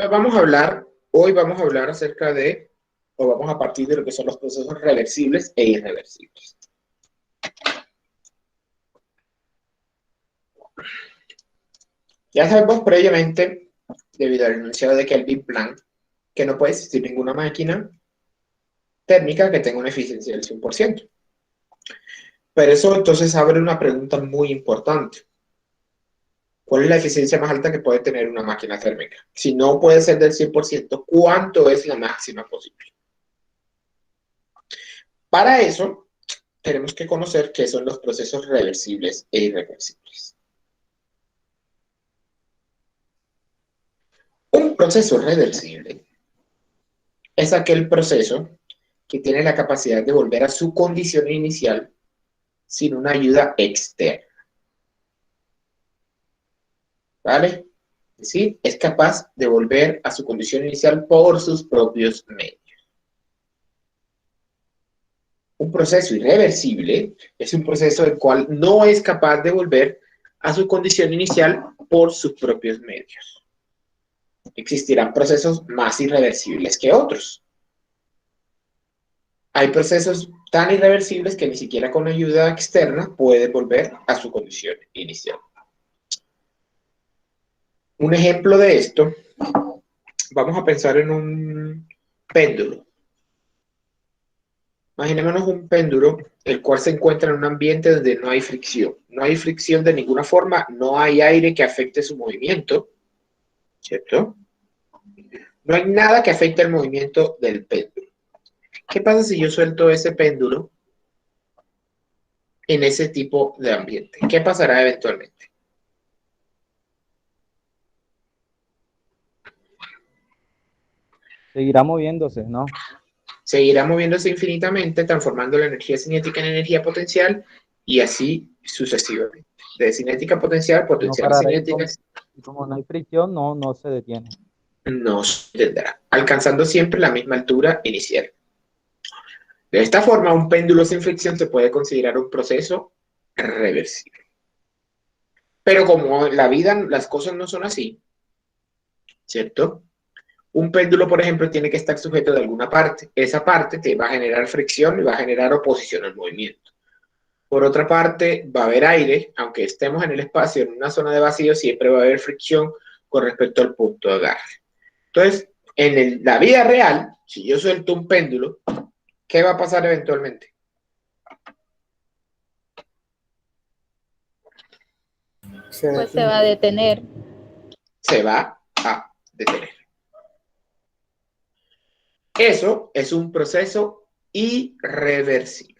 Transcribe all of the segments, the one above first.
Hoy vamos a hablar acerca de, o vamos a partir de lo que son los procesos reversibles e irreversibles. Ya sabemos previamente, debido al enunciado de Kelvin Planck, que no puede existir ninguna máquina térmica que tenga una eficiencia del 100%. Pero eso entonces abre una pregunta muy importante. ¿Cuál es la eficiencia más alta que puede tener una máquina térmica? Si no puede ser del 100%, ¿cuánto es la máxima posible? Para eso, tenemos que conocer qué son los procesos reversibles e irreversibles. Un proceso reversible es aquel proceso que tiene la capacidad de volver a su condición inicial sin una ayuda externa. ¿Vale? Es decir, es capaz de volver a su condición inicial por sus propios medios. Un proceso irreversible es un proceso el cual no es capaz de volver a su condición inicial por sus propios medios. Existirán procesos más irreversibles que otros. Hay procesos tan irreversibles que ni siquiera con ayuda externa pueden volver a su condición inicial. Un ejemplo de esto, vamos a pensar en un péndulo. Imaginémonos un péndulo, el cual se encuentra en un ambiente donde no hay fricción. No hay fricción de ninguna forma, no hay aire que afecte su movimiento, ¿cierto? No hay nada que afecte el movimiento del péndulo. ¿Qué pasa si yo suelto ese péndulo en ese tipo de ambiente? ¿Qué pasará eventualmente? Seguirá moviéndose, ¿no? Seguirá moviéndose infinitamente, transformando la energía cinética en energía potencial y así sucesivamente. De cinética potencial, Y no potencial parará cinética, y como no hay fricción, no se detiene. no se tendrá, alcanzando siempre la misma altura inicial. De esta forma, un péndulo sin fricción se puede considerar un proceso reversible. Pero como en la vida las cosas no son así, ¿cierto? Un péndulo, por ejemplo, tiene que estar sujeto de alguna parte. Esa parte te va a generar fricción y va a generar oposición al movimiento. Por otra parte, va a haber aire, aunque estemos en el espacio, en una zona de vacío, siempre va a haber fricción con respecto al punto de agarre. Entonces, en la vida real, si yo suelto un péndulo, ¿qué va a pasar eventualmente? Pues se va a detener. Se va a detener. Eso es un proceso irreversible.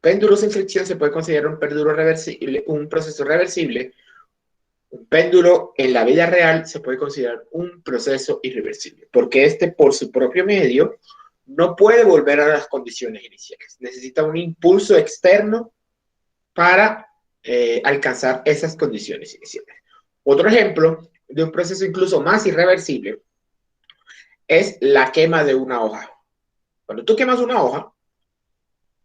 Péndulo sin fricción se puede considerar un péndulo reversible, un proceso reversible. Un péndulo en la vida real se puede considerar un proceso irreversible, porque este por su propio medio no puede volver a las condiciones iniciales. Necesita un impulso externo para alcanzar esas condiciones iniciales. Otro ejemplo de un proceso incluso más irreversible es la quema de una hoja. Cuando tú quemas una hoja,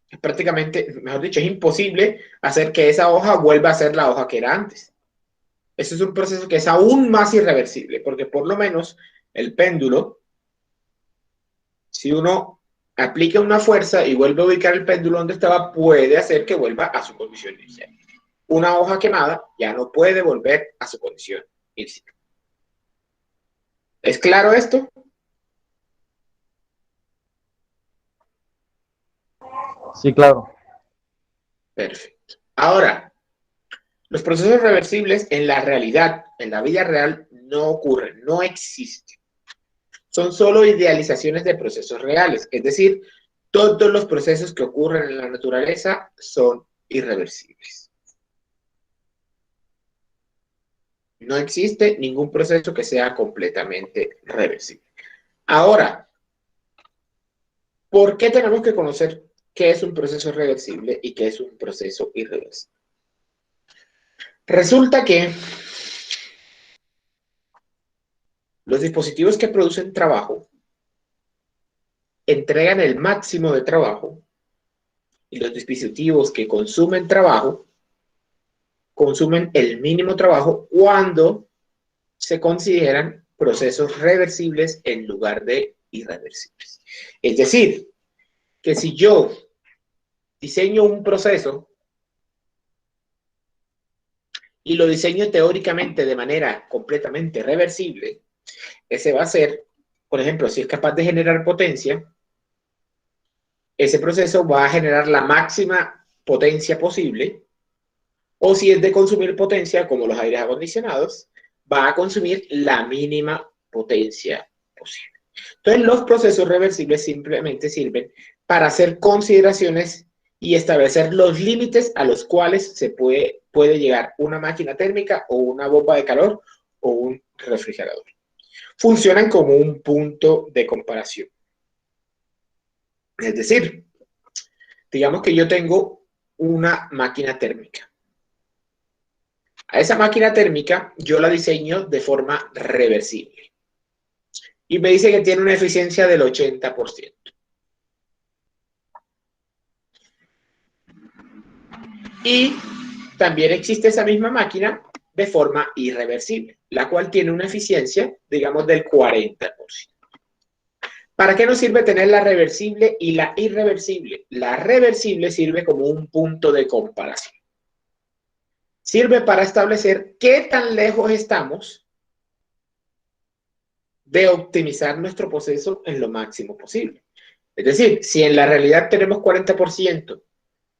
es prácticamente, mejor dicho, es imposible hacer que esa hoja vuelva a ser la hoja que era antes. Eso es un proceso que es aún más irreversible, porque por lo menos el péndulo, si uno aplica una fuerza y vuelve a ubicar el péndulo donde estaba, puede hacer que vuelva a su condición inicial. Una hoja quemada ya no puede volver a su condición inicial. ¿Es claro esto? Sí, claro. Perfecto. Ahora, los procesos reversibles en la realidad, en la vida real, no ocurren, no existen. Son solo idealizaciones de procesos reales, es decir, todos los procesos que ocurren en la naturaleza son irreversibles. No existe ningún proceso que sea completamente reversible. Ahora, ¿por qué tenemos que conocer qué es un proceso reversible y qué es un proceso irreversible? Resulta que los dispositivos que producen trabajo entregan el máximo de trabajo y los dispositivos que consumen trabajo consumen el mínimo trabajo cuando se consideran procesos reversibles en lugar de irreversibles. Es decir, que si yo diseño un proceso y lo diseño teóricamente de manera completamente reversible, ese va a ser, por ejemplo, si es capaz de generar potencia, ese proceso va a generar la máxima potencia posible, o si es de consumir potencia, como los aires acondicionados, va a consumir la mínima potencia posible. Entonces, los procesos reversibles simplemente sirven para hacer consideraciones y establecer los límites a los cuales se puede llegar una máquina térmica o una bomba de calor o un refrigerador. Funcionan como un punto de comparación. Es decir, digamos que yo tengo una máquina térmica. A esa máquina térmica yo la diseño de forma reversible. Y me dice que tiene una eficiencia del 80%. Y también existe esa misma máquina de forma irreversible, la cual tiene una eficiencia, digamos, del 40%. ¿Para qué nos sirve tener la reversible y la irreversible? La reversible sirve como un punto de comparación. Sirve para establecer qué tan lejos estamos de optimizar nuestro proceso en lo máximo posible. Es decir, si en la realidad tenemos 40%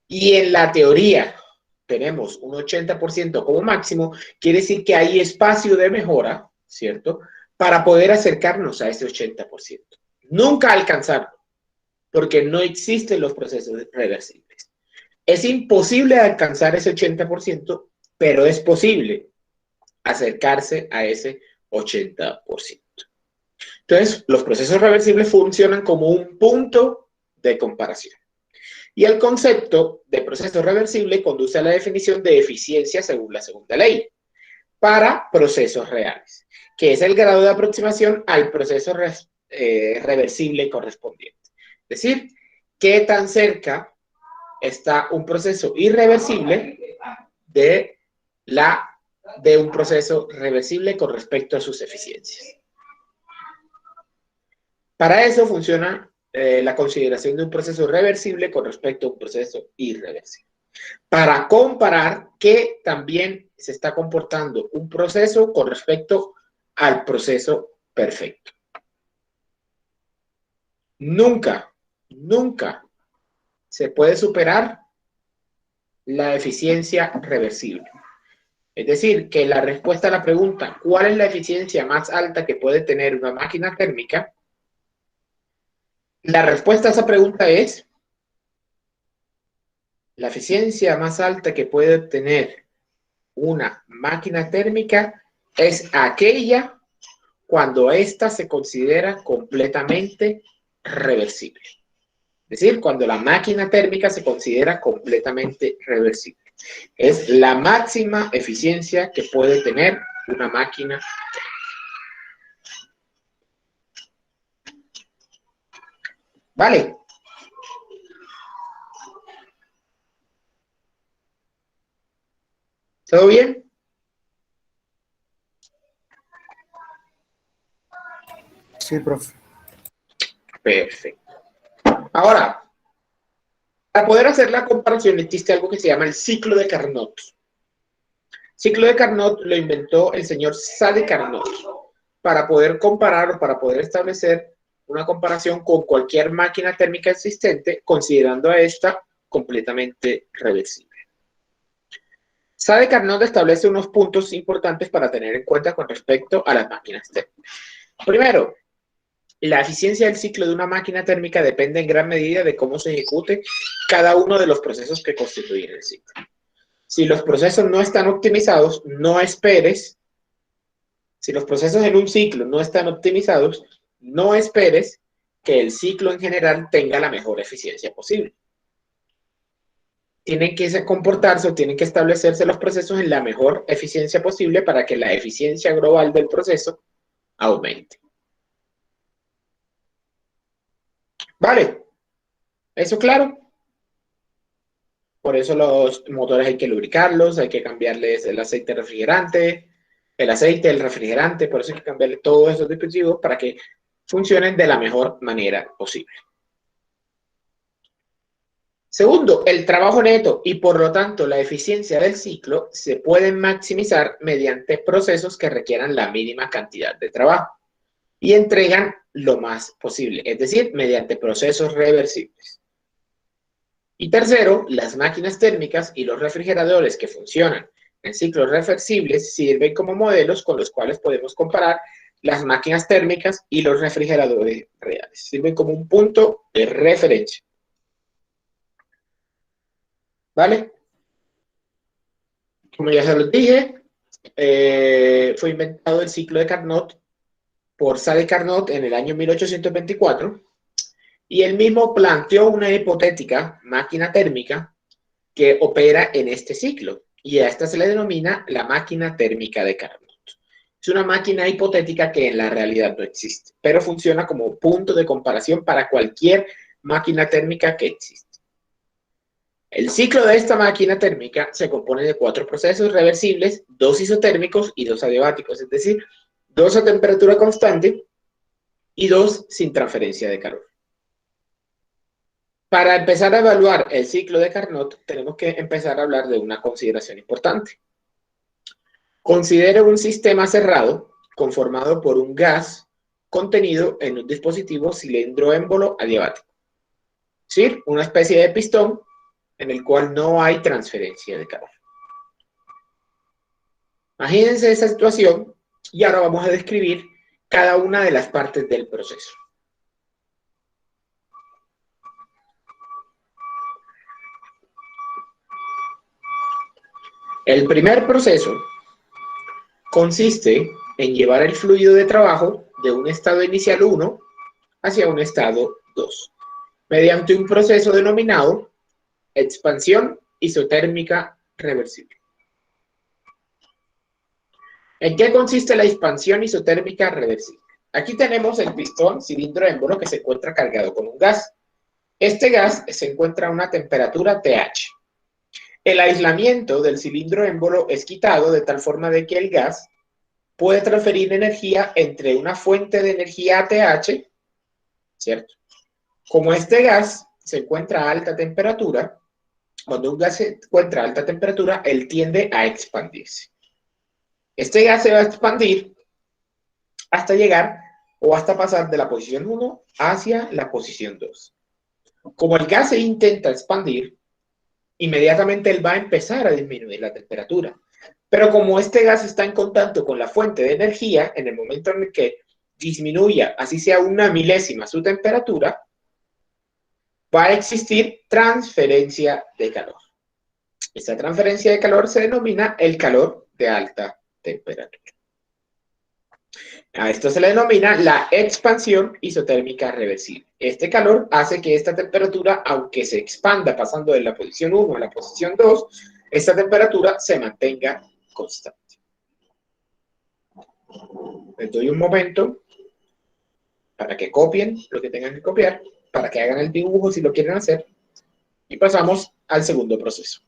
y en la teoría tenemos un 80% como máximo, quiere decir que hay espacio de mejora, ¿cierto? Para poder acercarnos a ese 80%. Nunca alcanzarlo, porque no existen los procesos reversibles. Es imposible alcanzar ese 80%, pero es posible acercarse a ese 80%. Entonces, los procesos reversibles funcionan como un punto de comparación. Y el concepto de proceso reversible conduce a la definición de eficiencia según la segunda ley para procesos reales, que es el grado de aproximación al proceso reversible correspondiente. Es decir, qué tan cerca está un proceso irreversible de un proceso reversible con respecto a sus eficiencias. Para eso funciona la consideración de un proceso reversible con respecto a un proceso irreversible. Para comparar qué también se está comportando un proceso con respecto al proceso perfecto. Nunca se puede superar la eficiencia reversible. Es decir, que la respuesta a la pregunta, ¿cuál es la eficiencia más alta que puede tener una máquina térmica? La respuesta a esa pregunta es, la eficiencia más alta que puede tener una máquina térmica es aquella cuando ésta se considera completamente reversible. Es decir, cuando la máquina térmica se considera completamente reversible. Es la máxima eficiencia que puede tener una máquina térmica. ¿Vale? ¿Todo bien? Sí, profe. Perfecto. Ahora, para poder hacer la comparación existe algo que se llama el ciclo de Carnot. El ciclo de Carnot lo inventó el señor Sade Carnot para poder comparar o para poder establecer una comparación con cualquier máquina térmica existente, considerando a esta completamente reversible. Sade Carnot establece unos puntos importantes para tener en cuenta con respecto a las máquinas térmicas. Primero, la eficiencia del ciclo de una máquina térmica depende en gran medida de cómo se ejecute cada uno de los procesos que constituyen el ciclo. Si los procesos no están optimizados, no esperes. Si los procesos en un ciclo no están optimizados, no esperes que el ciclo en general tenga la mejor eficiencia posible. Tienen que comportarse o tienen que establecerse los procesos en la mejor eficiencia posible para que la eficiencia global del proceso aumente. ¿Vale? ¿Eso claro? Por eso los motores hay que lubricarlos, hay que cambiarles el aceite refrigerante, el aceite, el refrigerante, por eso hay que cambiarle todos esos dispositivos para que funcionen de la mejor manera posible. Segundo, el trabajo neto y por lo tanto la eficiencia del ciclo se pueden maximizar mediante procesos que requieran la mínima cantidad de trabajo y entregan lo más posible, es decir, mediante procesos reversibles. Y tercero, las máquinas térmicas y los refrigeradores que funcionan en ciclos reversibles sirven como modelos con los cuales podemos comparar las máquinas térmicas y los refrigeradores reales. Sirven como un punto de referencia. ¿Vale? Como ya se los dije, fue inventado el ciclo de Carnot por Sade Carnot en el año 1824 y él mismo planteó una hipotética máquina térmica que opera en este ciclo y a esta se le denomina la máquina térmica de Carnot. Es una máquina hipotética que en la realidad no existe, pero funciona como punto de comparación para cualquier máquina térmica que existe. El ciclo de esta máquina térmica se compone de 4 procesos reversibles, 2 isotérmicos y 2 adiabáticos, es decir, 2 a temperatura constante y 2 sin transferencia de calor. Para empezar a evaluar el ciclo de Carnot, tenemos que empezar a hablar de una consideración importante. Considere un sistema cerrado conformado por un gas contenido en un dispositivo cilindro-émbolo adiabático. Es decir, una especie de pistón en el cual no hay transferencia de calor. Imagínense esa situación y ahora vamos a describir cada una de las partes del proceso. El primer proceso consiste en llevar el fluido de trabajo de un estado inicial 1 hacia un estado 2, mediante un proceso denominado expansión isotérmica reversible. ¿En qué consiste la expansión isotérmica reversible? Aquí tenemos el pistón cilindro-émbolo que se encuentra cargado con un gas. Este gas se encuentra a una temperatura TH. El aislamiento del cilindro-émbolo es quitado de tal forma de que el gas puede transferir energía entre una fuente de energía ATH, ¿cierto? Como este gas se encuentra a alta temperatura, cuando un gas se encuentra a alta temperatura, él tiende a expandirse. Este gas se va a expandir hasta llegar o hasta pasar de la posición 1 hacia la posición 2. Como el gas se intenta expandir, inmediatamente él va a empezar a disminuir la temperatura. Pero como este gas está en contacto con la fuente de energía, en el momento en el que disminuya, así sea una milésima su temperatura, va a existir transferencia de calor. Esta transferencia de calor se denomina el calor de alta temperatura. A esto se le denomina la expansión isotérmica reversible. Este calor hace que esta temperatura, aunque se expanda pasando de la posición 1 a la posición 2, esta temperatura se mantenga constante. Les doy un momento para que copien lo que tengan que copiar, para que hagan el dibujo si lo quieren hacer, y pasamos al segundo proceso.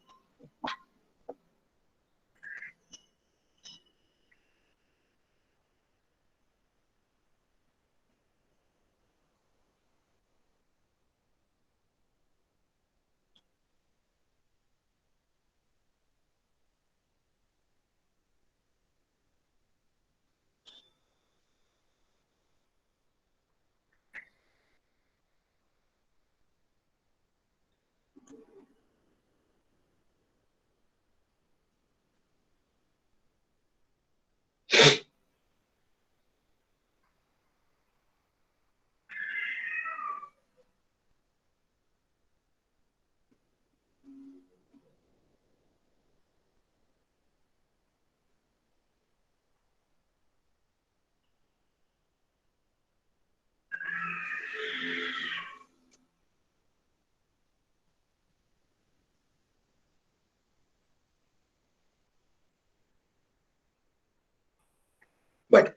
Bueno,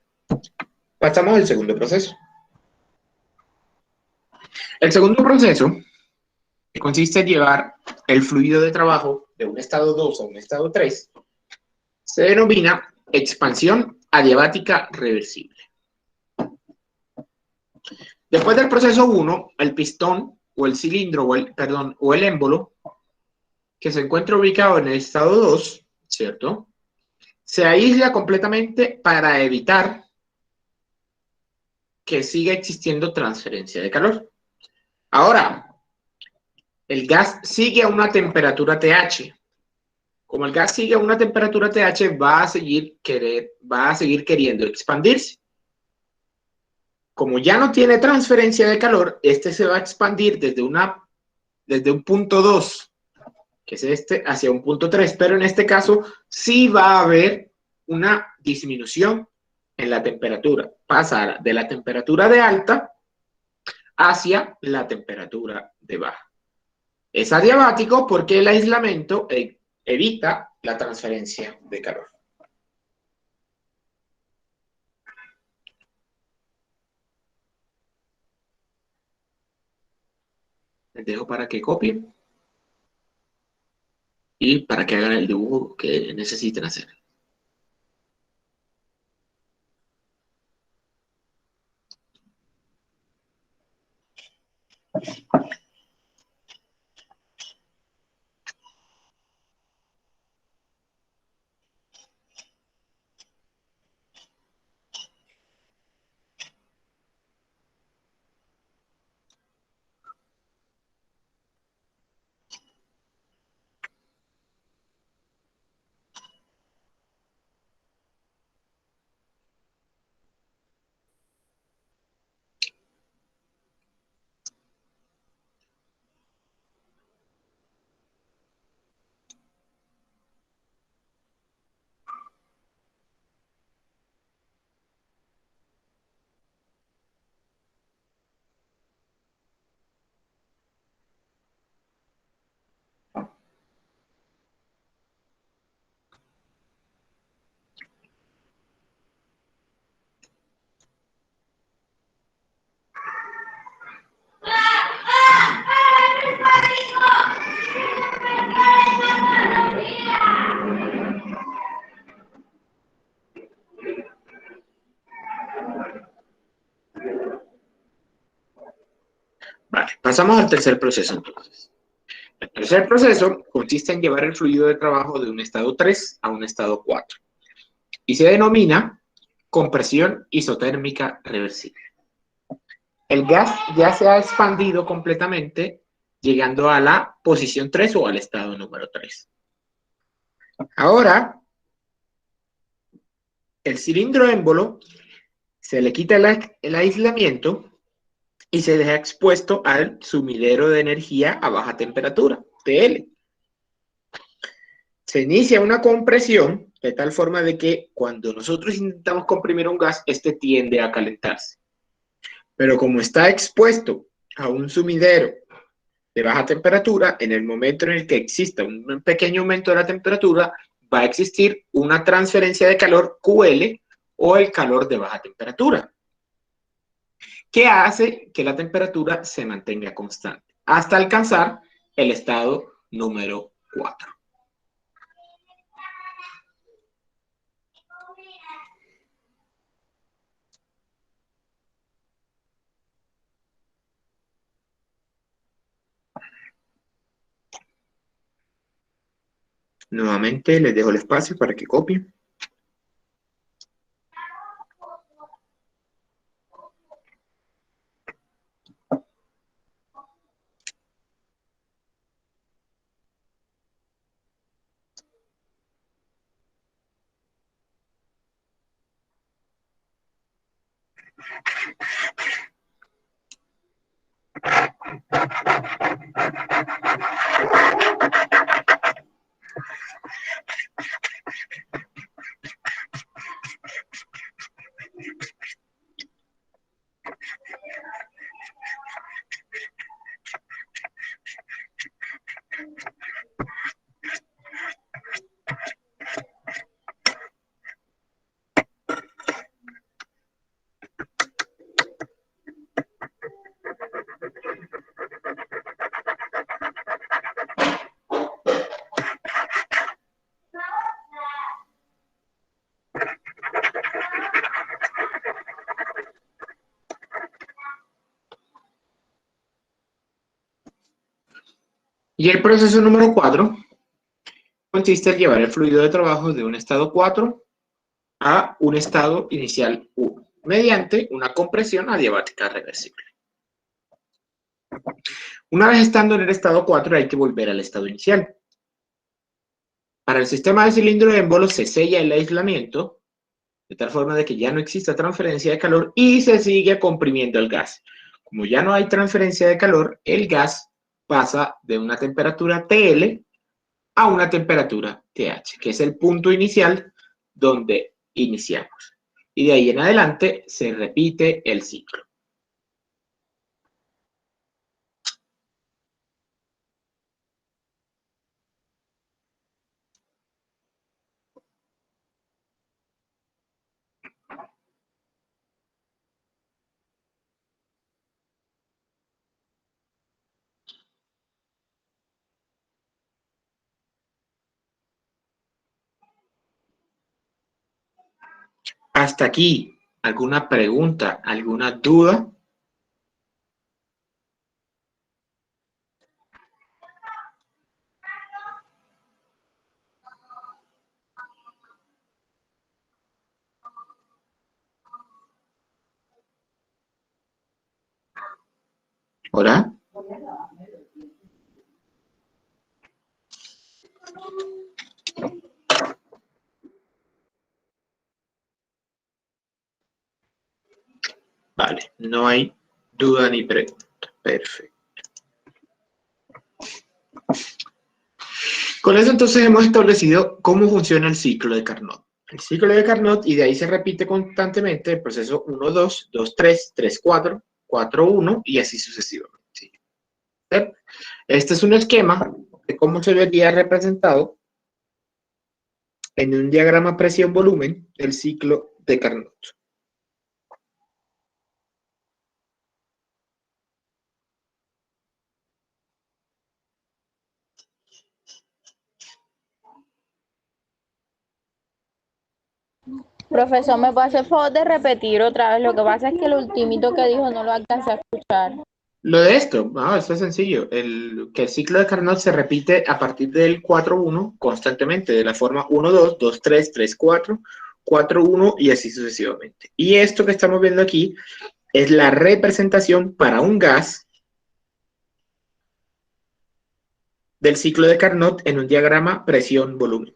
pasamos al segundo proceso. El segundo proceso consiste en llevar el fluido de trabajo de un estado 2 a un estado 3, se denomina expansión adiabática reversible. Después del proceso 1, el pistón o el cilindro o el émbolo, que se encuentra ubicado en el estado 2, ¿cierto? Se aísla completamente para evitar que siga existiendo transferencia de calor. Ahora, el gas sigue a una temperatura TH. Como el gas sigue a una temperatura TH, va a seguir queriendo expandirse. Como ya no tiene transferencia de calor, este se va a expandir desde un punto 2, que es este, hacia un punto 3, pero en este caso sí va a haber una disminución en la temperatura. Pasa de la temperatura de alta hacia la temperatura de baja. Es adiabático porque el aislamiento evita la transferencia de calor. Les dejo para que copien y para que hagan el dibujo que necesiten hacer. Vale, pasamos al tercer proceso entonces. El tercer proceso consiste en llevar el fluido de trabajo de un estado 3 a un estado 4 y se denomina compresión isotérmica reversible. El gas ya se ha expandido completamente, llegando a la posición 3 o al estado número 3. Ahora, el cilindro émbolo se le quita el aislamiento y se deja expuesto al sumidero de energía a baja temperatura, TL. Se inicia una compresión de tal forma de que cuando nosotros intentamos comprimir un gas, este tiende a calentarse. Pero como está expuesto a un sumidero de baja temperatura, en el momento en el que exista un pequeño aumento de la temperatura, va a existir una transferencia de calor QL o el calor de baja temperatura, que hace que la temperatura se mantenga constante hasta alcanzar el estado número 4. Nuevamente les dejo el espacio para que copien. Y el proceso número 4 consiste en llevar el fluido de trabajo de un estado 4 a un estado inicial 1, mediante una compresión adiabática reversible. Una vez estando en el estado 4 hay que volver al estado inicial. Para el sistema de cilindro de émbolo se sella el aislamiento, de tal forma de que ya no exista transferencia de calor y se sigue comprimiendo el gas. Como ya no hay transferencia de calor, el gas pasa de una temperatura TL a una temperatura TH, que es el punto inicial donde iniciamos. Y de ahí en adelante se repite el ciclo. Hasta aquí, ¿alguna pregunta, alguna duda? ¿Hola? Vale, no hay duda ni pregunta. Perfecto. Con eso entonces hemos establecido cómo funciona el ciclo de Carnot. El ciclo de Carnot, y de ahí se repite constantemente el proceso 1-2, 2-3, 3-4, 4-1 y así sucesivamente. Este es un esquema de cómo se vería representado en un diagrama presión-volumen del ciclo de Carnot. Profesor, ¿me puede hacer favor de repetir otra vez? Lo que pasa es que el ultimito que dijo no lo alcancé a escuchar. Lo de esto es sencillo. Que el ciclo de Carnot se repite a partir del 4-1 constantemente, de la forma 1-2, 2-3, 3-4, 4-1 y así sucesivamente. Y esto que estamos viendo aquí es la representación para un gas del ciclo de Carnot en un diagrama presión-volumen.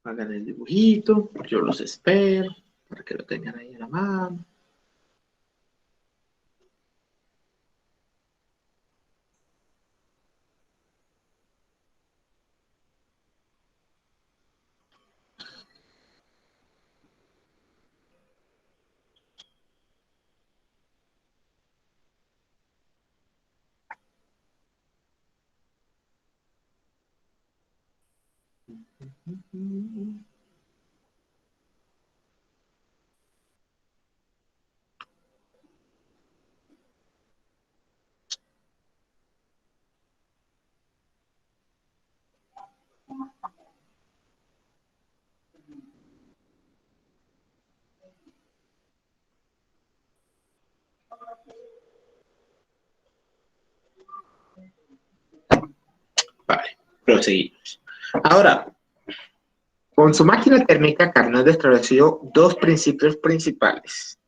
Hagan el dibujito, yo los espero para que lo tengan ahí en la mano. Vale, proseguimos. Ahora, con su máquina térmica, Carnot estableció dos principios principales.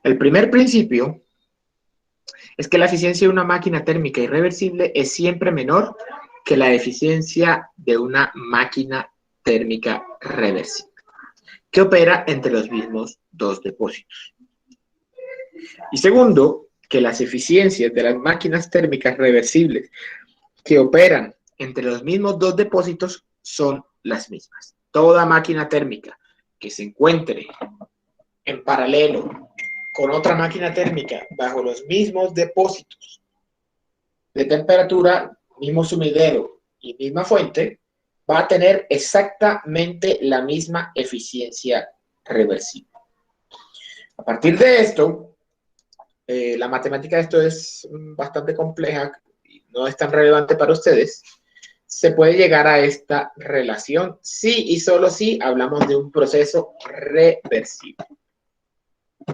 El primer principio es que la eficiencia de una máquina térmica irreversible es siempre menor que la eficiencia de una máquina térmica reversible, que opera entre los mismos dos depósitos. Y segundo, que las eficiencias de las máquinas térmicas reversibles que operan entre los mismos dos depósitos son las mismas. Toda máquina térmica que se encuentre en paralelo con otra máquina térmica bajo los mismos depósitos de temperatura, mismo sumidero y misma fuente, va a tener exactamente la misma eficiencia reversible. A partir de esto, la matemática de esto es bastante compleja y no es tan relevante para ustedes. Se puede llegar a esta relación si y solo si hablamos de un proceso reversible.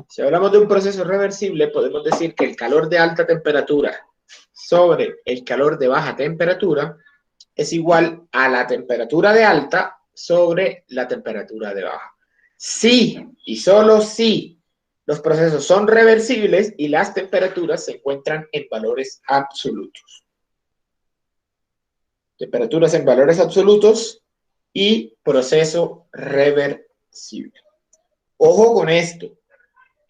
Si hablamos de un proceso reversible, podemos decir que el calor de alta temperatura sobre el calor de baja temperatura es igual a la temperatura de alta sobre la temperatura de baja. Si y solo si los procesos son reversibles y las temperaturas se encuentran en valores absolutos. Temperaturas en valores absolutos y proceso reversible. Ojo con esto.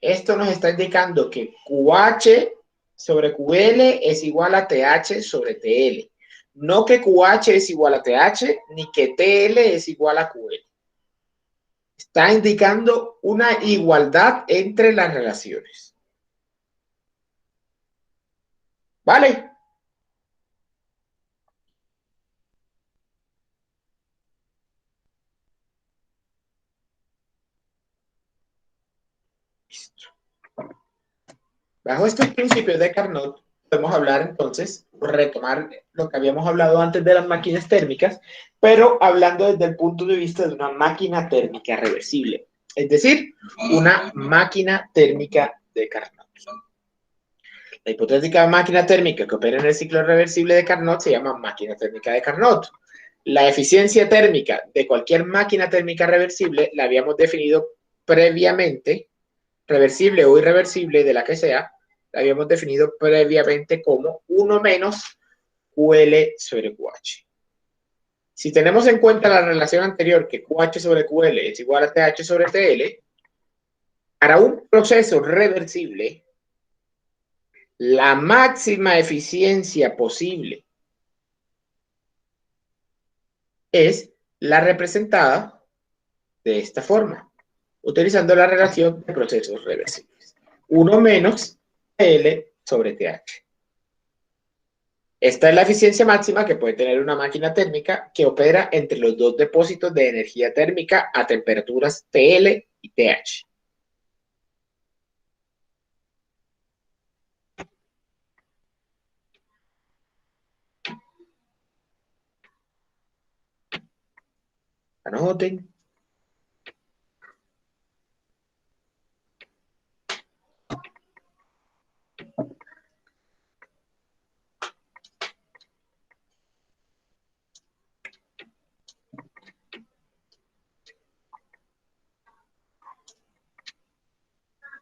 Esto nos está indicando que QH sobre QL es igual a TH sobre TL. No que QH es igual a TH, ni que TL es igual a QL. Está indicando una igualdad entre las relaciones. ¿Vale? Listo. Bajo estos principios de Carnot, podemos hablar entonces, retomar lo que habíamos hablado antes de las máquinas térmicas, pero hablando desde el punto de vista de una máquina térmica reversible, es decir, una máquina térmica de Carnot. La hipotética máquina térmica que opera en el ciclo reversible de Carnot se llama máquina térmica de Carnot. La eficiencia térmica de cualquier máquina térmica reversible la habíamos definido previamente, reversible o irreversible, de la que sea, la habíamos definido previamente como 1 menos QL sobre QH. Si tenemos en cuenta la relación anterior, que QH sobre QL es igual a TH sobre TL, para un proceso reversible, la máxima eficiencia posible es la representada de esta forma, utilizando la relación de procesos reversibles. 1 menos TL sobre TH. Esta es la eficiencia máxima que puede tener una máquina térmica que opera entre los dos depósitos de energía térmica a temperaturas TL y TH. Anoten.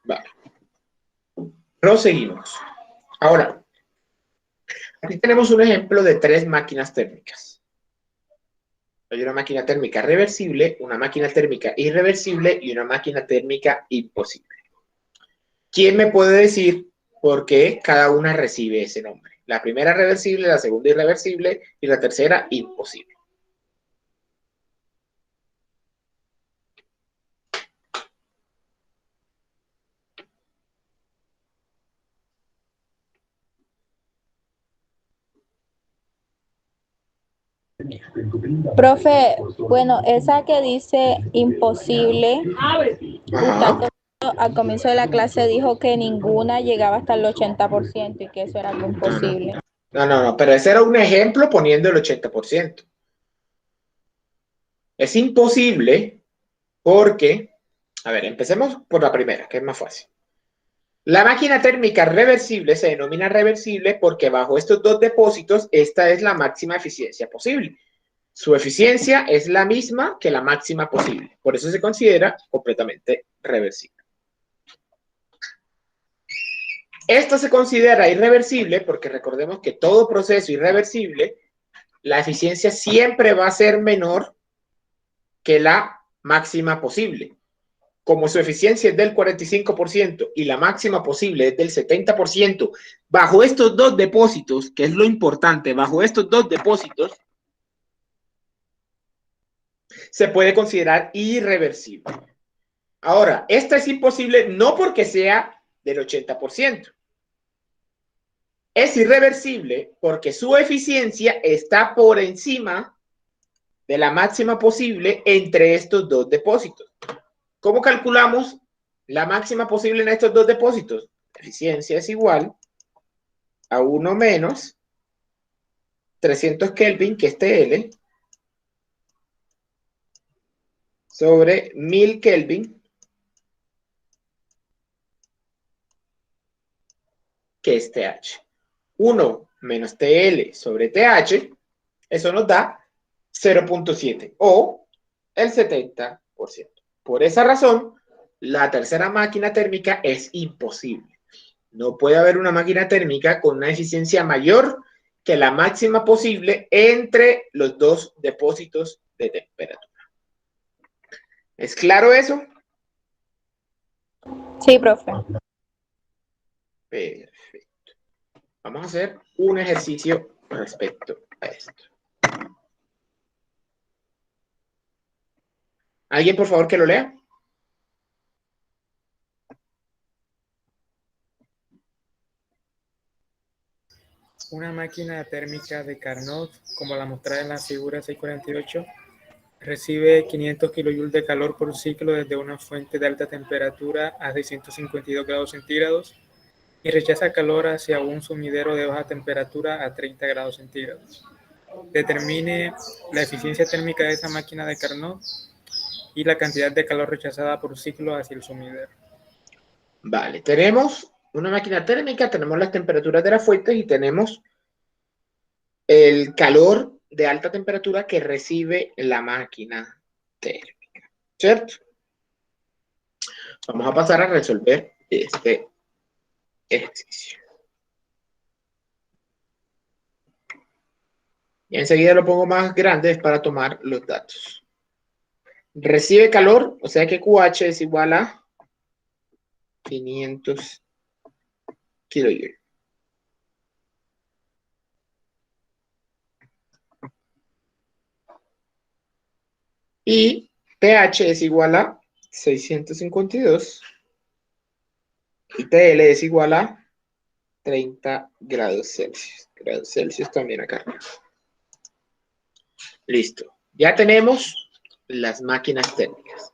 Vale. Proseguimos. Ahora, aquí tenemos un ejemplo de 3 máquinas térmicas. Hay una máquina térmica reversible, una máquina térmica irreversible y una máquina térmica imposible. ¿Quién me puede decir por qué cada una recibe ese nombre? La primera reversible, la segunda irreversible y la tercera imposible. Profe, bueno, esa que dice imposible, usted al comienzo de la clase dijo que ninguna llegaba hasta el 80% y que eso era algo imposible. No, pero ese era un ejemplo poniendo el 80%. Es imposible porque, a ver, empecemos por la primera, que es más fácil. La máquina térmica reversible se denomina reversible porque bajo estos dos depósitos, esta es la máxima eficiencia posible. Su eficiencia es la misma que la máxima posible. Por eso se considera completamente reversible. Esto se considera irreversible porque recordemos que todo proceso irreversible, la eficiencia siempre va a ser menor que la máxima posible. Como su eficiencia es del 45% y la máxima posible es del 70%, bajo estos dos depósitos, que es lo importante, bajo estos dos depósitos, se puede considerar irreversible. Ahora, esta es imposible no porque sea del 80%. Es irreversible porque su eficiencia está por encima de la máxima posible entre estos dos depósitos. ¿Cómo calculamos La máxima posible en estos dos depósitos. La eficiencia es igual a 1 menos 300 Kelvin, que es TL, sobre 1000 Kelvin, que es TH. 1 menos TL sobre TH, eso nos da 0.7 o el 70%. Por esa razón, la tercera máquina térmica es imposible. No puede haber una máquina térmica con una eficiencia mayor que la máxima posible entre los dos depósitos de temperatura. ¿Es claro eso? Sí, profe. Perfecto. Vamos a hacer un ejercicio respecto a esto. ¿Alguien, por favor, que lo lea? Una máquina térmica de Carnot, como la mostrada en la figura 648, recibe 500 kJ de calor por ciclo desde una fuente de alta temperatura a 652 grados centígrados y rechaza calor hacia un sumidero de baja temperatura a 30 grados centígrados. Determine la eficiencia térmica de esa máquina de Carnot y la cantidad de calor rechazada por ciclo hacia el sumidero. Vale, tenemos una máquina térmica, tenemos las temperaturas de las fuentes y tenemos el calor de alta temperatura que recibe la máquina térmica, ¿cierto? Vamos a pasar a resolver este ejercicio. Y enseguida lo pongo más grande para tomar los datos. Recibe calor, o sea que QH es igual a 500 kJ. Y pH es igual a 652 y TL es igual a 30 grados Celsius. Grados Celsius también acá. Listo. Ya tenemos las máquinas térmicas.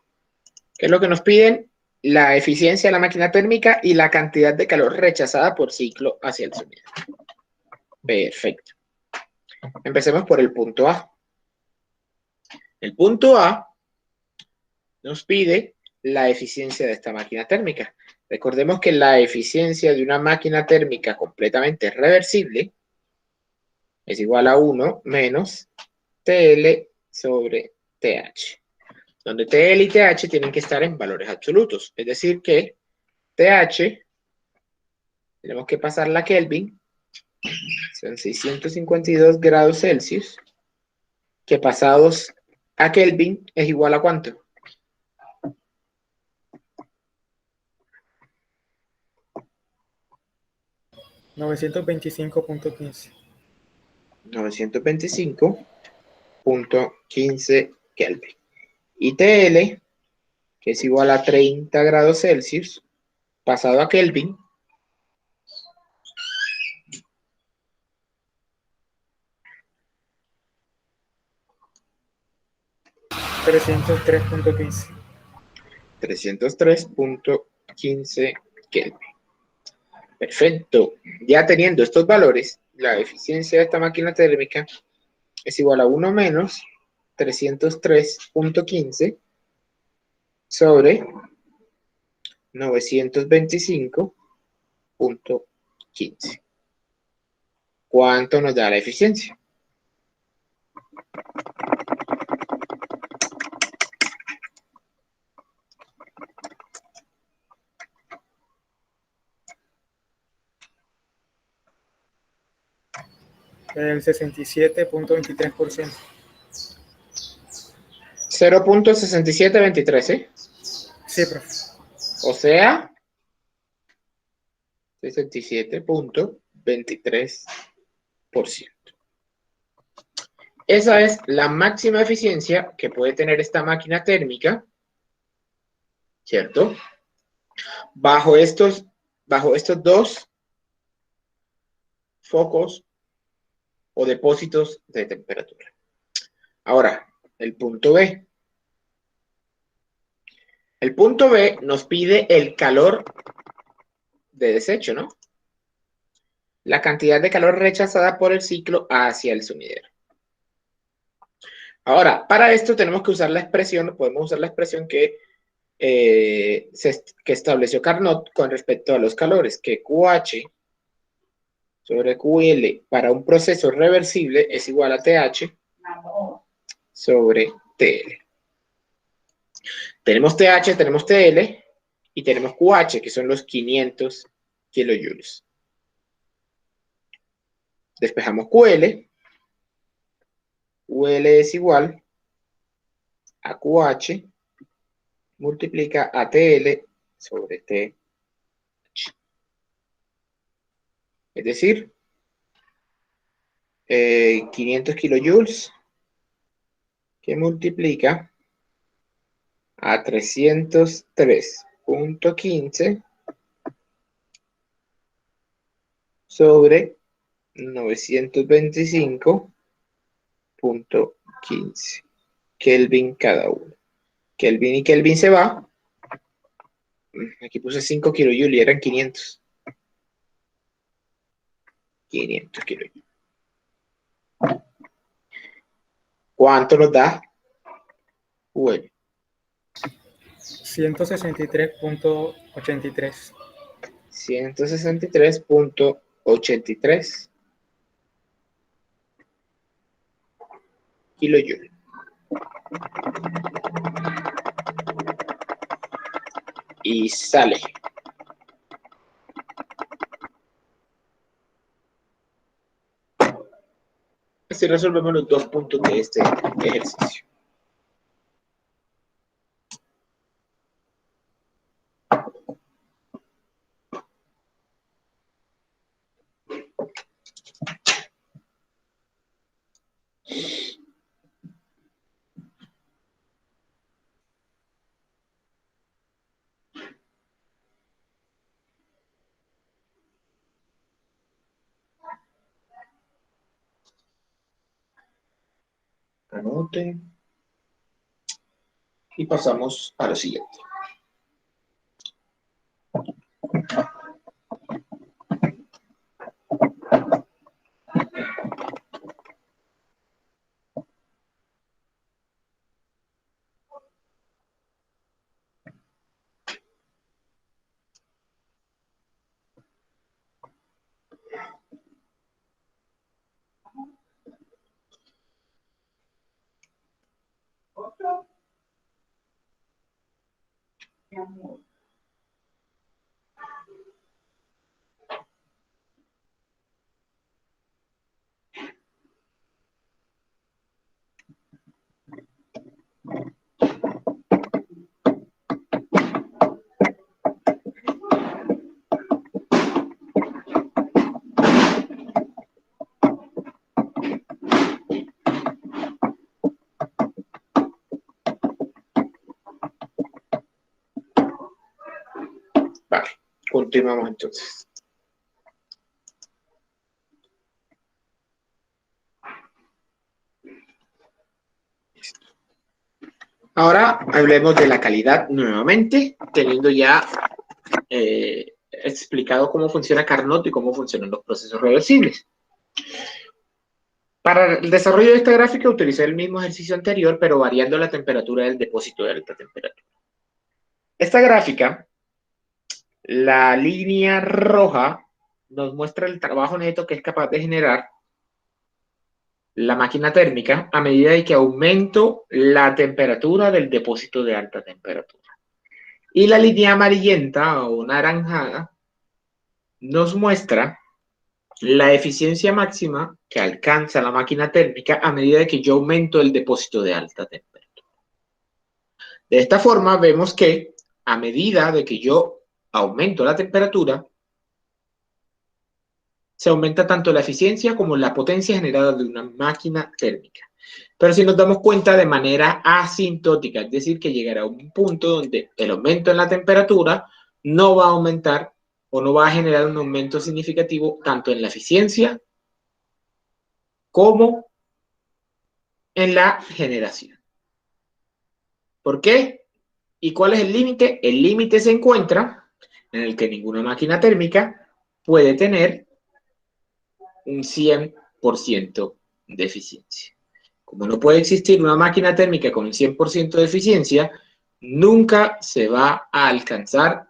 ¿Qué es lo que nos piden? La eficiencia de la máquina térmica y la cantidad de calor rechazada por ciclo hacia el sumidero. Perfecto. Empecemos por el punto A. El punto A nos pide la eficiencia de esta máquina térmica. Recordemos que la eficiencia de una máquina térmica completamente reversible es igual a 1 menos TL sobre TH, donde TL y TH tienen que estar en valores absolutos. Es decir que TH, tenemos que pasar la Kelvin, son 652 grados Celsius, que pasados a Kelvin es igual a ¿cuánto? $925.15. 925.15 Kelvin. Y TL, que es igual a 30 grados Celsius, pasado a Kelvin, $303.15. 303.15 Kelvin. Perfecto. Ya teniendo estos valores, la eficiencia de esta máquina térmica es igual a 1 menos 303.15 sobre 925.15. ¿Cuánto nos da la eficiencia? El 67.23%. 0.6723, ¿eh? Sí, profe. O sea, 67.23%. Esa es la máxima eficiencia que puede tener esta máquina térmica, ¿cierto? Bajo estos dos focos o depósitos de temperatura. Ahora, el punto B. El punto B nos pide el calor de desecho, ¿no? La cantidad de calor rechazada por el ciclo hacia el sumidero. Ahora, para esto tenemos que usar la expresión, podemos usar la expresión que estableció Carnot con respecto a los calores, que QH sobre QL para un proceso reversible es igual a TH sobre TL. Tenemos TH, tenemos TL y tenemos QH, que son los 500 kilojoules. Despejamos QL. QL es igual a QH multiplica a TL sobre TH. Es decir, 500 kilojoules que multiplica a 303.15 sobre 925.15 Kelvin cada uno. Kelvin y Kelvin se va. Aquí puse 5 kilojoules y eran 500. 500 kilojoules. ¿Cuánto nos da? Bueno. 163.83. 163.83 kilojoules. Y sale. Así resolvemos los 2 puntos de este ejercicio. Anoten. Y pasamos a lo siguiente. Vale, continuamos entonces. Ahora hablemos de la calidad nuevamente, teniendo ya explicado cómo funciona Carnot y cómo funcionan los procesos reversibles. Para el desarrollo de esta gráfica utilicé el mismo ejercicio anterior, pero variando la temperatura del depósito de alta temperatura. Esta gráfica, la línea roja nos muestra el trabajo neto que es capaz de generar la máquina térmica a medida de que aumento la temperatura del depósito de alta temperatura. Y la línea amarillenta o naranjada nos muestra la eficiencia máxima que alcanza la máquina térmica a medida de que yo aumento el depósito de alta temperatura. De esta forma vemos que a medida de que yo aumento la temperatura, se aumenta tanto la eficiencia como la potencia generada de una máquina térmica. Pero si nos damos cuenta de manera asintótica, es decir, que llegará a un punto donde el aumento en la temperatura no va a aumentar o no va a generar un aumento significativo tanto en la eficiencia como en la generación. ¿Por qué? ¿Y cuál es el límite? El límite se encuentra en el que ninguna máquina térmica puede tener un 100% de eficiencia. Como no puede existir una máquina térmica con un 100% de eficiencia, nunca se va a alcanzar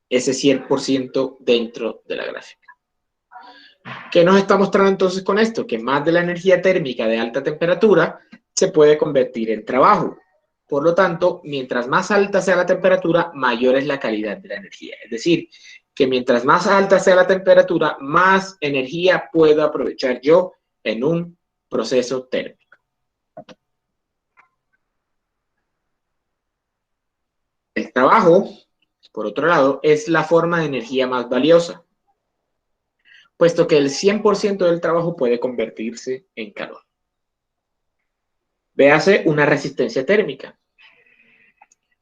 ese 100% dentro de la gráfica. ¿Qué nos está mostrando entonces con esto? Que más de la energía térmica de alta temperatura se puede convertir en trabajo. Por lo tanto, mientras más alta sea la temperatura, mayor es la calidad de la energía. Es decir, que mientras más alta sea la temperatura, más energía puedo aprovechar yo en un proceso térmico. El trabajo, por otro lado, es la forma de energía más valiosa, puesto que el 100% del trabajo puede convertirse en calor. Véase una resistencia térmica.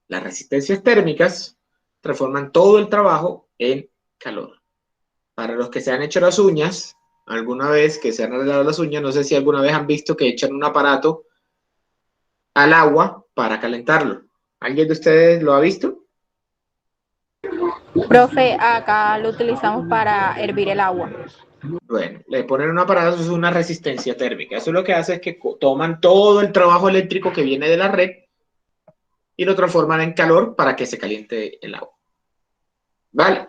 Las resistencias térmicas transforman todo el trabajo en calor. Para los que se han hecho las uñas, alguna vez que se han arreglado las uñas, no sé si alguna vez han visto que echan un aparato al agua para calentarlo. ¿Alguien de ustedes lo ha visto? Profe, acá lo utilizamos para hervir el agua. Bueno, le ponen un aparato, eso es una resistencia térmica. Eso lo que hace es que toman todo el trabajo eléctrico que viene de la red y lo transforman en calor para que se caliente el agua. ¿Vale?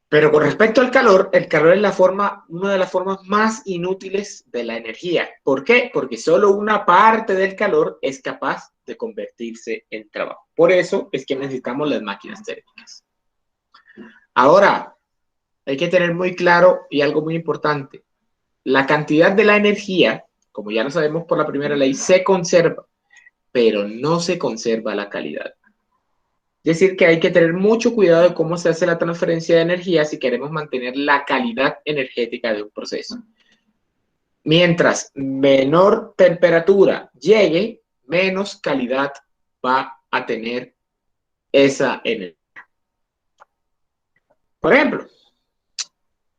Pero con respecto al calor, el calor es una de las formas más inútiles de la energía. ¿Por qué? Porque solo una parte del calor es capaz de convertirse en trabajo. Por eso es que necesitamos las máquinas térmicas. Ahora, hay que tener muy claro y algo muy importante. La cantidad de la energía, como ya lo sabemos por la primera ley, se conserva, pero no se conserva la calidad. Es decir, que hay que tener mucho cuidado de cómo se hace la transferencia de energía si queremos mantener la calidad energética de un proceso. Mientras menor temperatura llegue, menos calidad va a tener esa energía. Por ejemplo,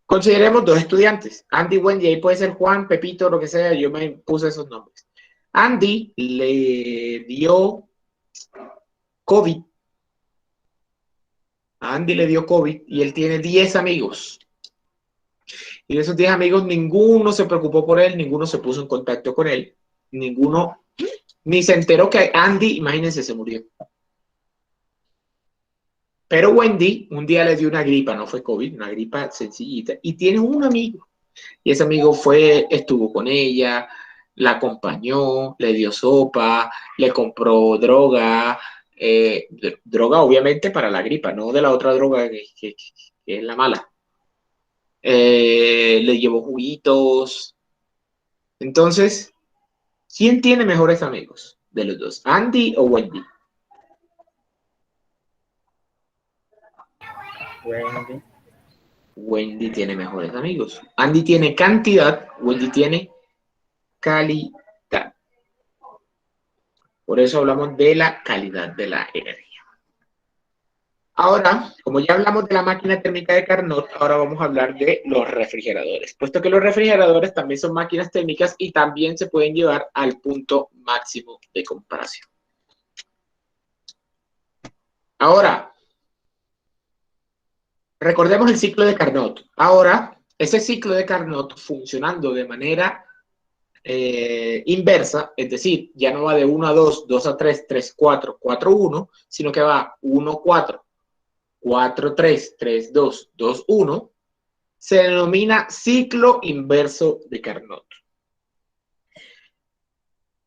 consideremos dos estudiantes, Andy y Wendy, ahí puede ser Juan, Pepito, lo que sea, yo me puse esos nombres. Andy le dio COVID. A Andy le dio COVID y él tiene 10 amigos. Y de esos 10 amigos, ninguno se preocupó por él, ninguno se puso en contacto con él, ninguno ni se enteró que Andy, imagínense, se murió. Pero Wendy un día le dio una gripa, no fue COVID, una gripa sencillita, y tiene un amigo. Y ese amigo estuvo con ella, la acompañó, le dio sopa, le compró droga, droga obviamente para la gripa, no de la otra droga que es la mala. Le llevó juguitos. Entonces, ¿quién tiene mejores amigos de los dos? ¿Andy o Wendy? Wendy. Wendy tiene mejores amigos. Andy tiene cantidad, Wendy tiene calidad. Por eso hablamos de la calidad de la energía. Ahora, como ya hablamos de la máquina térmica de Carnot, ahora vamos a hablar de los refrigeradores, puesto que los refrigeradores también son máquinas térmicas y también se pueden llevar al punto máximo de comparación. Ahora, recordemos el ciclo de Carnot. Ahora, ese ciclo de Carnot funcionando de manera inversa, es decir, ya no va de 1 a 2, 2 a 3, 3, 4, 4, 1, sino que va 1, 4, 4, 3, 3, 2, 2, 1, se denomina ciclo inverso de Carnot.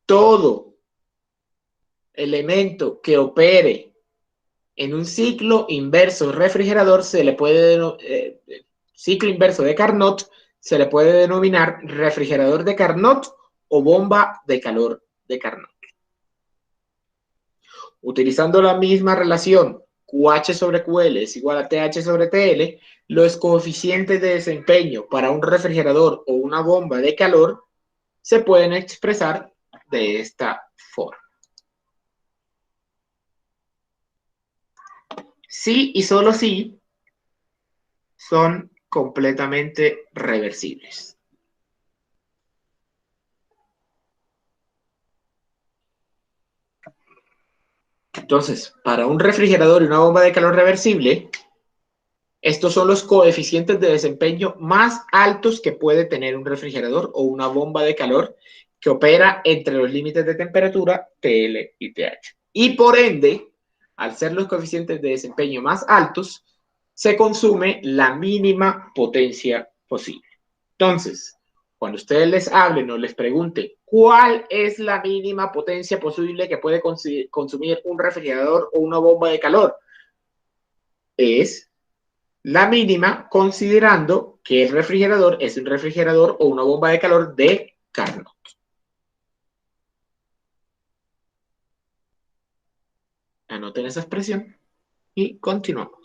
Todo elemento que opere en un ciclo inverso refrigerador se le puede ciclo inverso de Carnot se le puede denominar refrigerador de Carnot o bomba de calor de Carnot. Utilizando la misma relación QH sobre QL es igual a TH sobre TL, los coeficientes de desempeño para un refrigerador o una bomba de calor se pueden expresar de esta forma. Sí y solo sí son completamente reversibles. Entonces, para un refrigerador y una bomba de calor reversible, estos son los coeficientes de desempeño más altos que puede tener un refrigerador o una bomba de calor que opera entre los límites de temperatura TL y TH. Y por ende, al ser los coeficientes de desempeño más altos, se consume la mínima potencia posible. Entonces, cuando ustedes les hablen o les pregunten cuál es la mínima potencia posible que puede consumir un refrigerador o una bomba de calor, es la mínima considerando que el refrigerador es un refrigerador o una bomba de calor de Carnot. Anoten esa expresión y continuamos.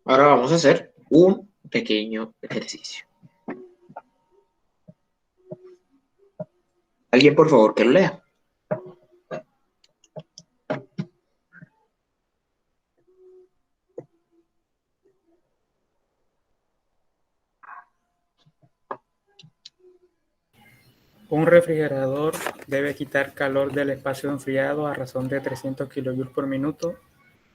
Ahora vamos a hacer un pequeño ejercicio. Alguien, por favor, que lo lea. Un refrigerador debe quitar calor del espacio enfriado a razón de 300 kJ por minuto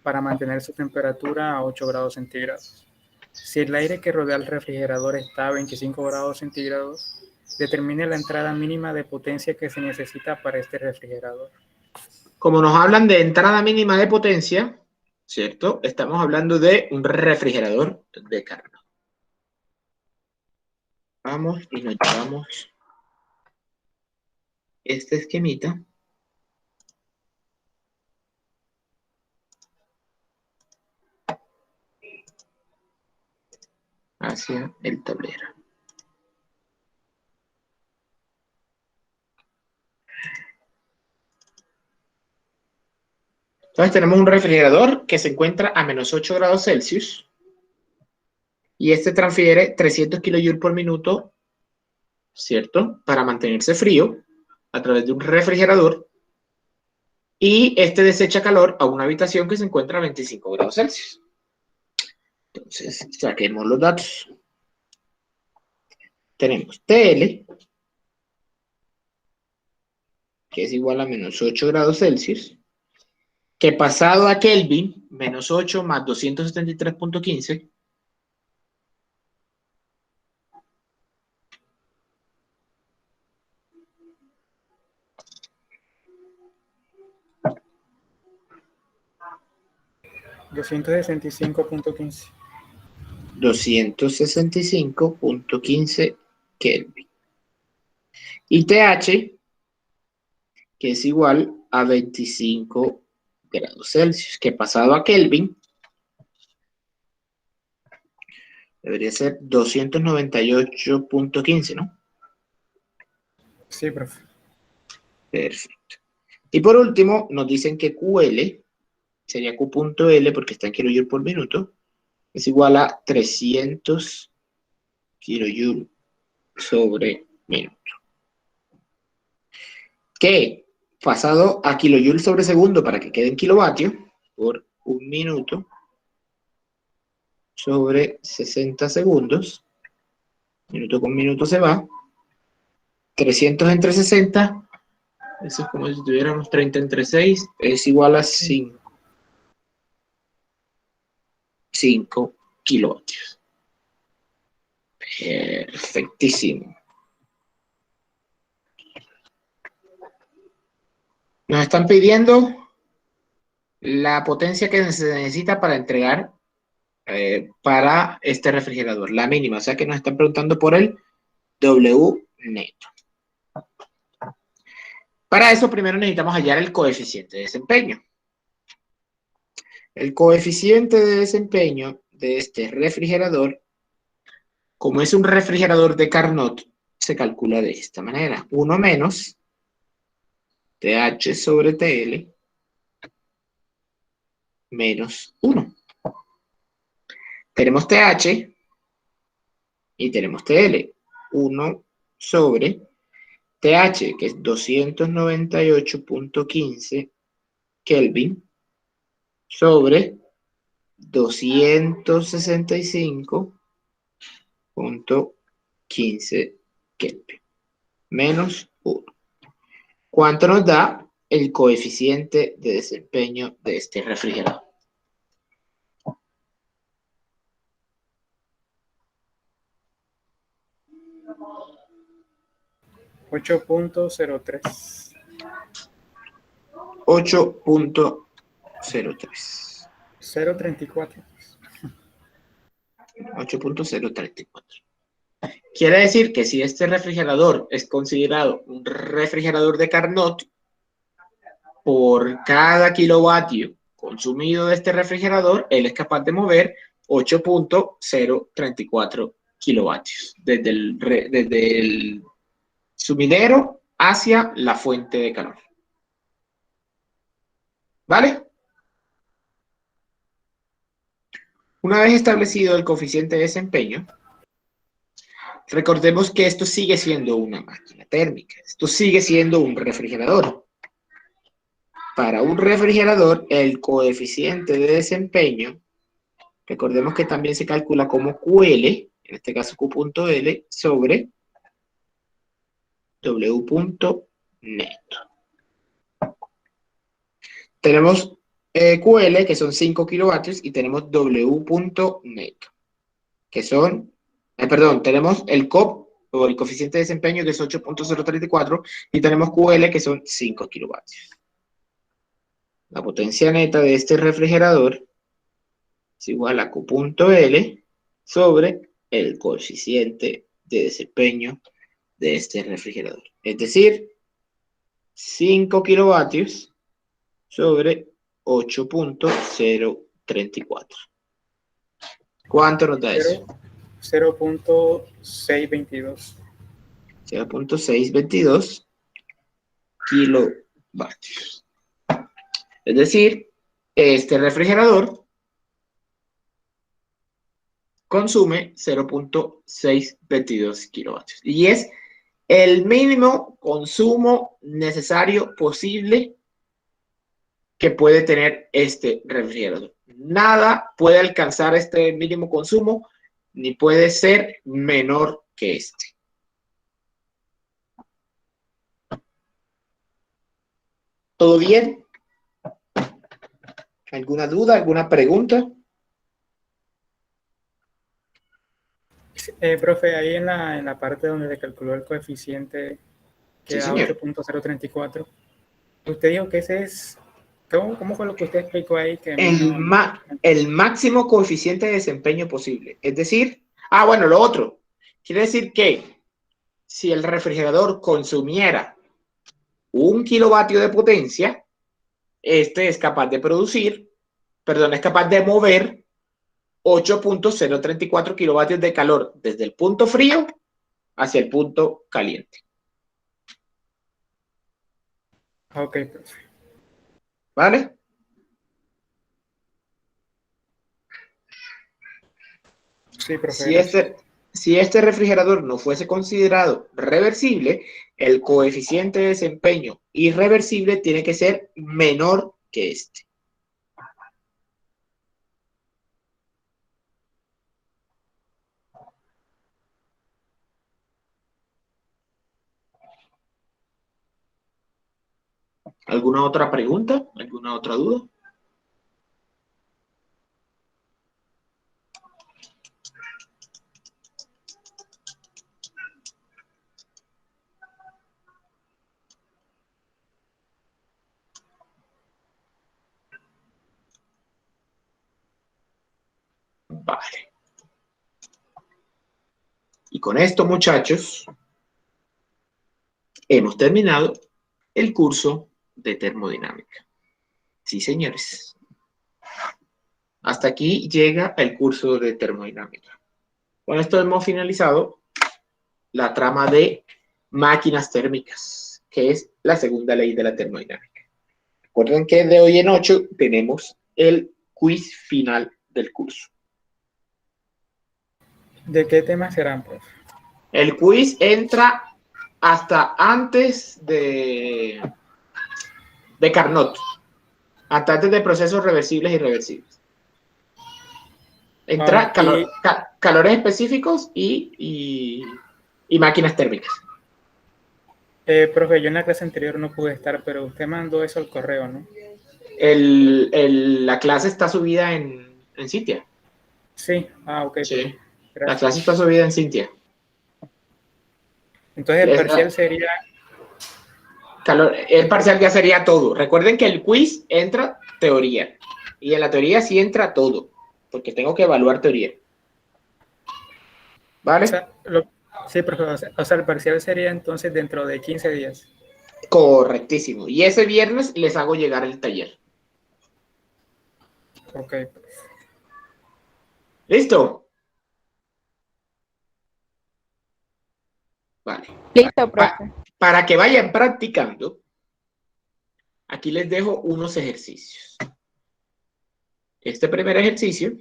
para mantener su temperatura a 8 grados centígrados. Si el aire que rodea al refrigerador está a 25 grados centígrados, determine la entrada mínima de potencia que se necesita para este refrigerador. Como nos hablan de entrada mínima de potencia, ¿cierto? Estamos hablando de un refrigerador de Carnot. Vamos y nos llevamos este esquemita. Hacia el tablero. Entonces tenemos un refrigerador que se encuentra a menos 8 grados Celsius y este transfiere 300 kJ por minuto, ¿cierto? Para mantenerse frío a través de un refrigerador y este desecha calor a una habitación que se encuentra a 25 grados Celsius. Entonces, saquemos los datos. Tenemos TL, que es igual a menos 8 grados Celsius, que pasado a Kelvin, menos 8 más 273.15, $265.15. 265.15 Kelvin. Y TH, que es igual a 25 grados Celsius, que pasado a Kelvin, debería ser 298.15, ¿no? Sí, profe. Perfecto. Y por último, nos dicen que QL, sería Q.L porque está en kilojoule por minuto, es igual a 300 kilojoule sobre minuto. Que pasado a kilojoule sobre segundo para que quede en kilovatio por un minuto sobre 60 segundos, minuto con minuto se va, 300 entre 60, eso es como si tuviéramos 30 entre 6, es igual a 5 kilovatios. Perfectísimo. Nos están pidiendo la potencia que se necesita para entregar para este refrigerador, la mínima, o sea que nos están preguntando por el W neto. Para eso primero necesitamos hallar el coeficiente de desempeño. El coeficiente de desempeño de este refrigerador, como es un refrigerador de Carnot, se calcula de esta manera. 1 menos TH sobre TL menos 1. Tenemos TH y tenemos TL. 1 sobre TH, que es 298.15 Kelvin, sobre 265.15 Kelvin, menos 1. ¿Cuánto nos da el coeficiente de desempeño de este refrigerador? $8.03. 8.03. 0.34. 8.034. Quiere decir que si este refrigerador es considerado un refrigerador de Carnot, por cada kilovatio consumido de este refrigerador, él es capaz de mover 8.034 kilovatios desde el sumidero hacia la fuente de calor. ¿Vale? Una vez establecido el coeficiente de desempeño, recordemos que esto sigue siendo una máquina térmica. Esto sigue siendo un refrigerador. Para un refrigerador, el coeficiente de desempeño, recordemos que también se calcula como QL, en este caso Q.L, sobre W.neto. Tenemos QL, que son 5 kilovatios, y tenemos W.neto, que son, tenemos el COP, o el coeficiente de desempeño, que es 8.034, y tenemos QL, que son 5 kilovatios. La potencia neta de este refrigerador es igual a Q.L sobre el coeficiente de desempeño de este refrigerador. Es decir, 5 kilovatios sobre 8.034. ¿Cuánto nos da eso? 0.622. 0.622 kilovatios. Es decir, este refrigerador consume 0.622 kilovatios. Y es el mínimo consumo necesario posible que puede tener este refrigerador. Nada puede alcanzar este mínimo consumo, ni puede ser menor que este. ¿Todo bien? ¿Alguna duda? ¿Alguna pregunta? Profe, ahí en la parte donde le calculó el coeficiente que Sí, da señor. 8.034, usted dijo que ese es, ¿cómo fue lo que usted explicó ahí? Que El máximo coeficiente de desempeño posible. Es decir, bueno, lo otro. Quiere decir que si el refrigerador consumiera 1 kilovatio de potencia, este es capaz de es capaz de mover 8.034 kilovatios de calor desde el punto frío hacia el punto caliente. Ok, profe. ¿Vale? Sí, profe. Si este refrigerador no fuese considerado reversible, el coeficiente de desempeño irreversible tiene que ser menor que este. ¿Alguna otra pregunta? ¿Alguna otra duda? Vale. Y con esto, muchachos, hemos terminado el curso de termodinámica. Sí, señores. Hasta aquí llega el curso de termodinámica. Con esto hemos finalizado la trama de máquinas térmicas, que es la segunda ley de la termodinámica. Recuerden que de hoy en 8 tenemos el quiz final del curso. ¿De qué temas serán, profe? El quiz entra hasta antes de Carnot, hasta antes de procesos reversibles y reversibles. Entra calores específicos y máquinas térmicas. Profe, yo en la clase anterior no pude estar, pero usted mandó eso al correo, ¿no? La clase está subida en Cintia. Sí, ok. Sí. La clase está subida en Cintia. Entonces el parcial sería... El parcial ya sería todo. Recuerden que el quiz entra teoría. Y en la teoría sí entra todo. Porque tengo que evaluar teoría. ¿Vale? Sí, profe. O sea, el parcial sería entonces dentro de 15 días. Correctísimo. Y ese viernes les hago llegar el taller. Ok. ¿Listo? Vale. Listo, profe. Para que vayan practicando, aquí les dejo unos ejercicios. Este primer ejercicio,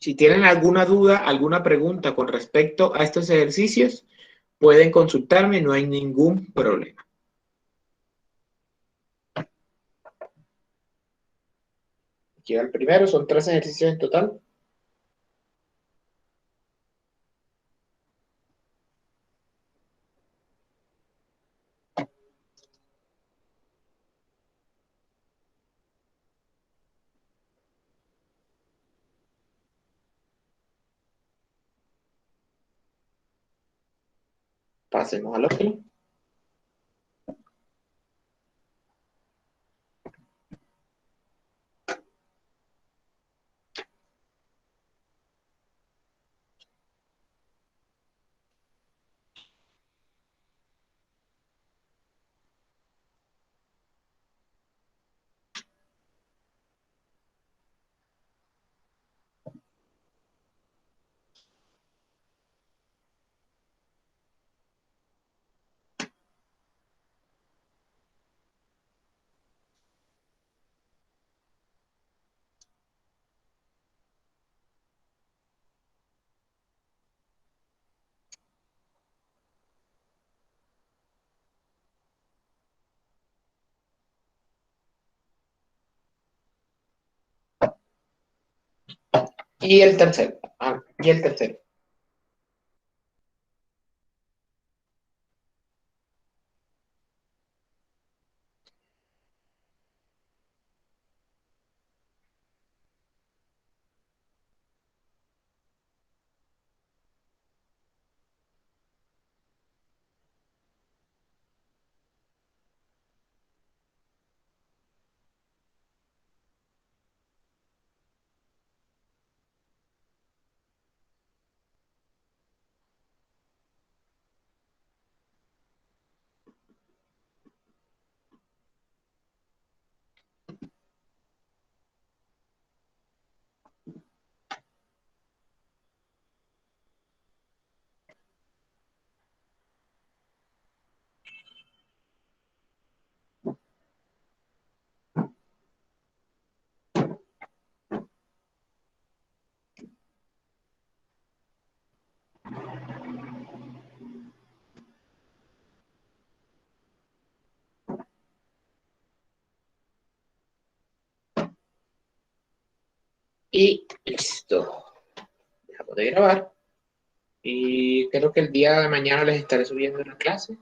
si tienen alguna duda, alguna pregunta con respecto a estos ejercicios, pueden consultarme, no hay ningún problema. Aquí va el primero, son 3 ejercicios en total. Pasemos al otro. Y el tercero. Y el tercero. Y listo. Dejamos de grabar. Y creo que el día de mañana les estaré subiendo una clase.